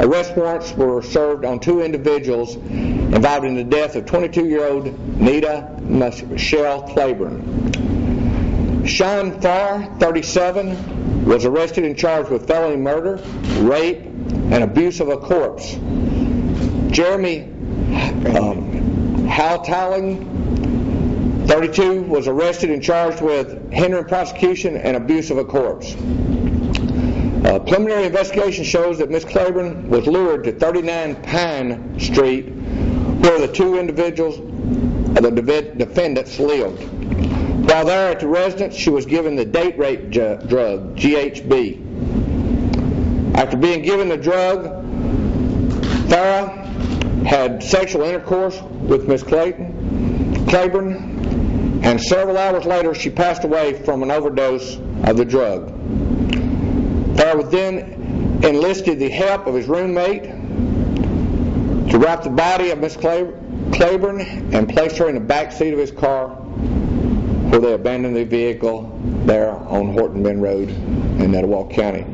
arrest warrants were served on 2 individuals involved in the death of 22-year-old Nita Michelle Claiborne. Sean Farr, 37, was arrested and charged with felony murder, rape, and abuse of a corpse. Jeremy Howtalling, 32, was arrested and charged with hindering prosecution and abuse of a corpse. Preliminary investigation shows that Ms. Claiborne was lured to 39 Pine Street, where the 2 individuals, the defendants, lived. While there at the residence, she was given the date rape drug, GHB. After being given the drug, Farah had sexual intercourse with Ms. Claiborne, and several hours later she passed away from an overdose of the drug. Farah then enlisted the help of his roommate to wrap the body of Ms. Claiborne and place her in the back seat of his car, where they abandoned the vehicle there on Horton Bend Road in Etowah County.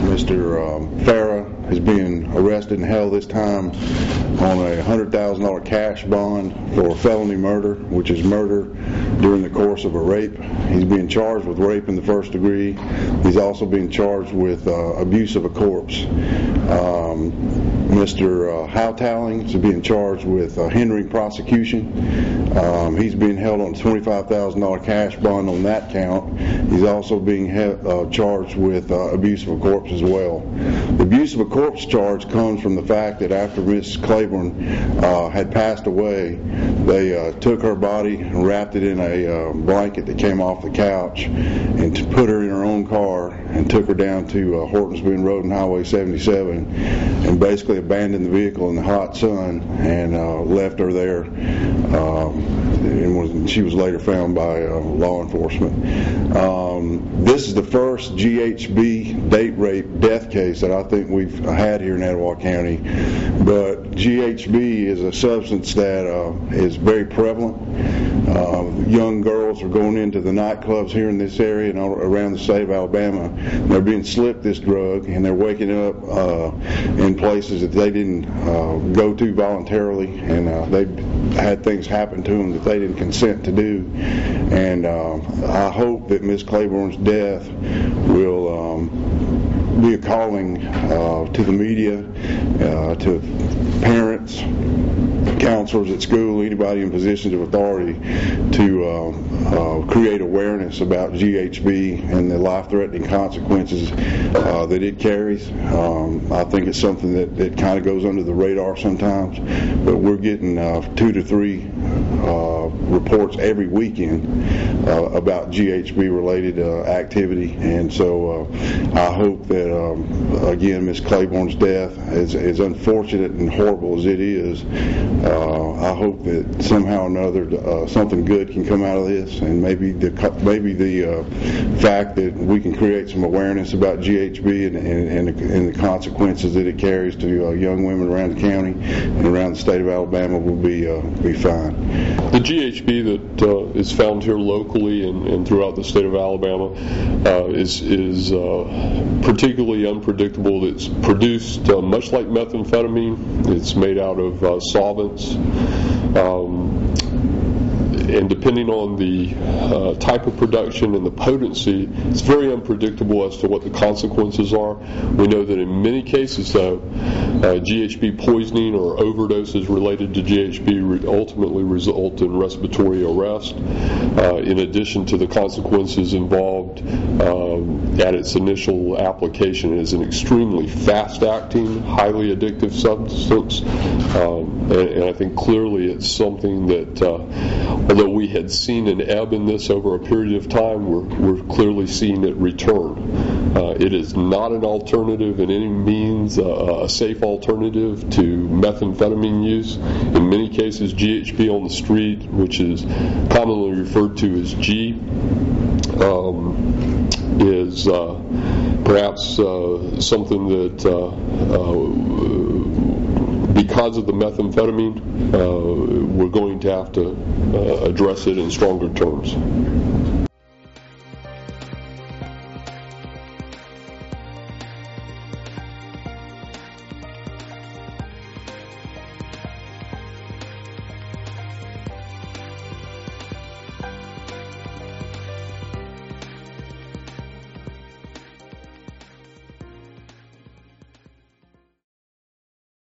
Mr. Farah is being arrested and held this time on a $100,000 cash bond for felony murder, which is murder during the course of a rape. He's being charged with rape in the first degree. He's also being charged with abuse of a corpse. Mr. Howtalling is being charged with hindering prosecution. He's being held on a $25,000 cash bond on that count. He's also being charged with abuse of a corpse as well. The abuse of a corpse charge comes from the fact that after Ms. Claiborne had passed away, they took her body and wrapped it in a blanket that came off the couch and put her in her own car and took her down to Hortons Bend Road and Highway 77 and basically abandoned the vehicle in the hot sun and left her there. And she was later found by law enforcement. This is the first GHB date rape death case that I think we've had here in Etowah County. But GHB is a substance that is very prevalent. Young girls are going into the nightclubs here in this area and around the state of Alabama. They're being slipped this drug, and they're waking up in places that they didn't go to voluntarily, and they've had things happen to them that they didn't consent to do. And I hope that Ms. Claiborne's death will be a calling to the media, to parents, counselors at school, anybody in positions of authority, to create awareness about GHB and the life-threatening consequences that it carries. I think it's something that kind of goes under the radar sometimes, but we're getting 2 to 3 reports every weekend about GHB-related activity, and so I hope that, again, Ms. Claiborne's death, as unfortunate and horrible as it is, I hope that somehow or another something good can come out of this, and maybe the fact that we can create some awareness about GHB and the consequences that it carries to young women around the county and around the state of Alabama will be fine. The GHB that is found here locally and throughout the state of Alabama is particularly unpredictable. It's produced much like methamphetamine. It's made out of solvents. And depending on the type of production and the potency, it's very unpredictable as to what the consequences are. We know that in many cases, though, GHB poisoning or overdoses related to GHB ultimately result in respiratory arrest, in addition to the consequences involved at its initial application. It is an extremely fast-acting, highly addictive substance, and I think clearly it's something that, although we had seen an ebb in this over a period of time, we're clearly seeing it return. It is not an alternative in any means, a safe alternative to methamphetamine use. In many cases, GHB on the street, which is commonly referred to as G, is perhaps something that because of the methamphetamine, we're going to have to address it in stronger terms.